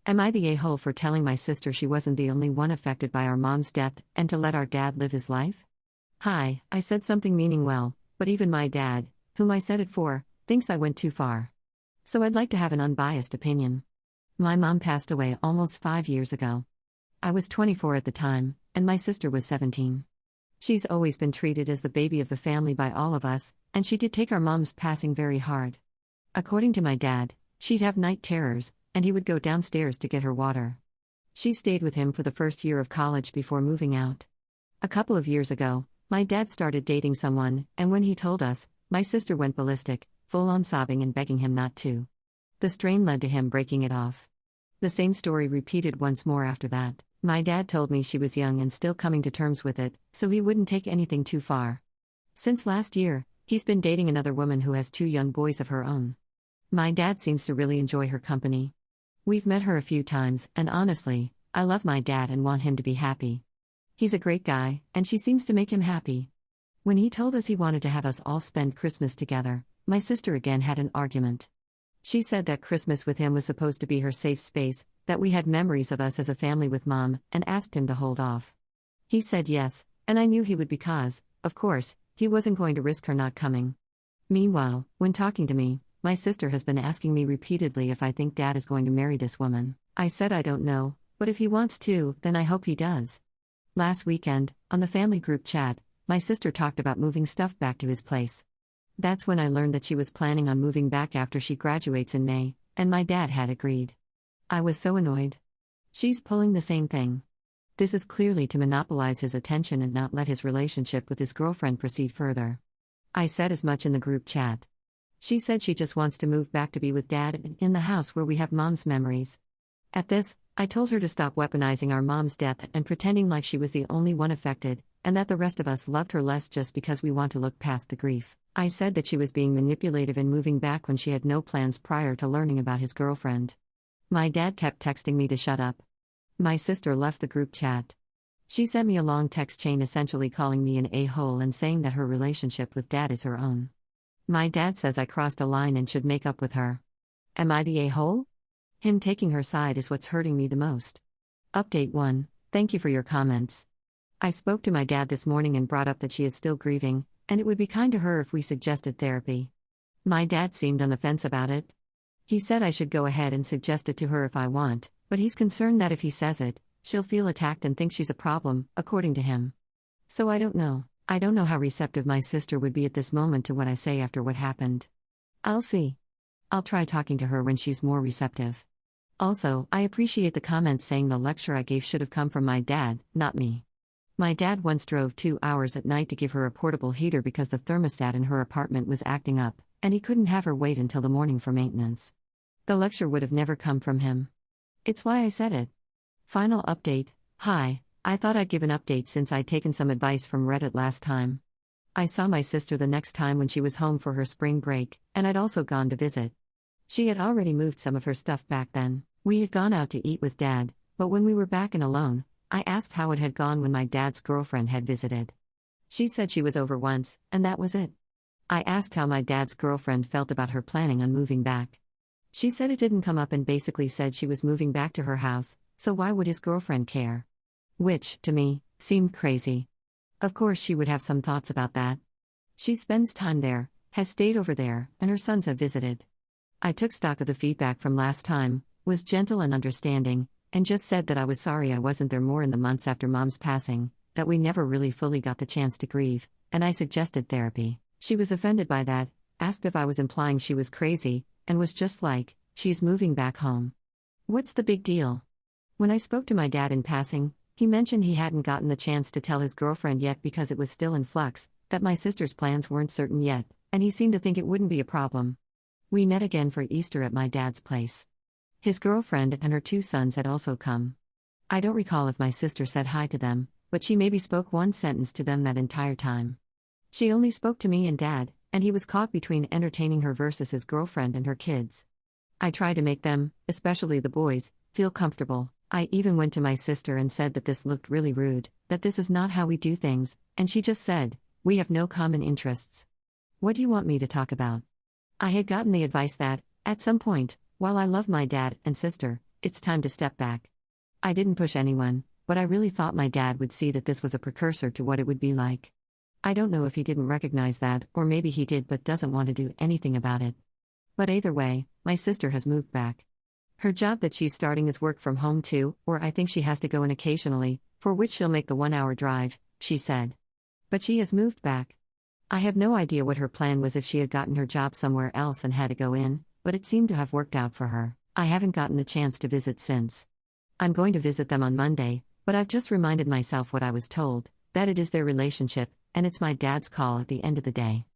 Am I the a-hole for telling my sister she wasn't the only one affected by our mom's death and to let our dad live his life? Hi, I said something meaning well, but even my dad, whom I said it for, thinks I went too far. So I'd like to have an unbiased opinion. My mom passed away almost 5 years ago. I was 24 at the time, and my sister was 17. She's always been treated as the baby of the family by all of us, and she did take our mom's passing very hard. According to my dad, she'd have night terrors, and he would go downstairs to get her water. She stayed with him for the first year of college before moving out. A couple of years ago, my dad started dating someone, and when he told us, my sister went ballistic, full-on sobbing and begging him not to. The strain led to him breaking it off. The same story repeated once more after that. My dad told me she was young and still coming to terms with it, so he wouldn't take anything too far. Since last year, he's been dating another woman who has 2 young boys of her own. My dad seems to really enjoy her company. We've met her a few times, and honestly, I love my dad and want him to be happy. He's a great guy, and she seems to make him happy. When he told us he wanted to have us all spend Christmas together, my sister again had an argument. She said that Christmas with him was supposed to be her safe space, that we had memories of us as a family with Mom, and asked him to hold off. He said yes, and I knew he would because, of course, he wasn't going to risk her not coming. Meanwhile, when talking to me, my sister has been asking me repeatedly if I think Dad is going to marry this woman. I said I don't know, but if he wants to, then I hope he does. Last weekend, on the family group chat, my sister talked about moving stuff back to his place. That's when I learned that she was planning on moving back after she graduates in May, and my dad had agreed. I was so annoyed. She's pulling the same thing. This is clearly to monopolize his attention and not let his relationship with his girlfriend proceed further. I said as much in the group chat. She said she just wants to move back to be with Dad in the house where we have Mom's memories. At this, I told her to stop weaponizing our mom's death and pretending like she was the only one affected, and that the rest of us loved her less just because we want to look past the grief. I said that she was being manipulative in moving back when she had no plans prior to learning about his girlfriend. My dad kept texting me to shut up. My sister left the group chat. She sent me a long text chain essentially calling me an a-hole and saying that her relationship with Dad is her own. My dad says I crossed a line and should make up with her. Am I the a-hole? Him taking her side is what's hurting me the most. Update 1. Thank you for your comments. I spoke to my dad this morning and brought up that she is still grieving, and it would be kind to her if we suggested therapy. My dad seemed on the fence about it. He said I should go ahead and suggest it to her if I want, but he's concerned that if he says it, she'll feel attacked and think she's a problem, according to him. So I don't know. I don't know how receptive my sister would be at this moment to what I say after what happened. I'll see. I'll try talking to her when she's more receptive. Also, I appreciate the comments saying the lecture I gave should have come from my dad, not me. My dad once drove 2 hours at night to give her a portable heater because the thermostat in her apartment was acting up, and he couldn't have her wait until the morning for maintenance. The lecture would have never come from him. It's why I said it. Final update. Hi, I thought I'd give an update since I'd taken some advice from Reddit last time. I saw my sister the next time when she was home for her spring break, and I'd also gone to visit. She had already moved some of her stuff back then. We had gone out to eat with Dad, but when we were back and alone, I asked how it had gone when my dad's girlfriend had visited. She said she was over once, and that was it. I asked how my dad's girlfriend felt about her planning on moving back. She said it didn't come up and basically said she was moving back to her house, so why would his girlfriend care? Which, to me, seemed crazy. Of course she would have some thoughts about that. She spends time there, has stayed over there, and her sons have visited. I took stock of the feedback from last time, was gentle and understanding, and just said that I was sorry I wasn't there more in the months after Mom's passing, that we never really fully got the chance to grieve, and I suggested therapy. She was offended by that, asked if I was implying she was crazy, and was just like, she's moving back home. What's the big deal? When I spoke to my dad in passing, he mentioned he hadn't gotten the chance to tell his girlfriend yet because it was still in flux, that my sister's plans weren't certain yet, and he seemed to think it wouldn't be a problem. We met again for Easter at my dad's place. His girlfriend and her 2 sons had also come. I don't recall if my sister said hi to them, but she maybe spoke 1 sentence to them that entire time. She only spoke to me and Dad, and he was caught between entertaining her versus his girlfriend and her kids. I tried to make them, especially the boys, feel comfortable. I even went to my sister and said that this looked really rude, that this is not how we do things, and she just said, "We have no common interests. What do you want me to talk about?" I had gotten the advice that, at some point, while I love my dad and sister, It's time to step back. I didn't push anyone, but I really thought my dad would see that this was a precursor to what it would be like. I don't know if he didn't recognize that, or maybe he did but doesn't want to do anything about it. But either way, my sister has moved back. Her job that she's starting is work from home too, or I think she has to go in occasionally, for which she'll make the 1-hour drive, she said. But she has moved back. I have no idea what her plan was if she had gotten her job somewhere else and had to go in, but it seemed to have worked out for her. I haven't gotten the chance to visit since. I'm going to visit them on Monday, but I've just reminded myself what I was told, that it is their relationship, and it's my dad's call at the end of the day.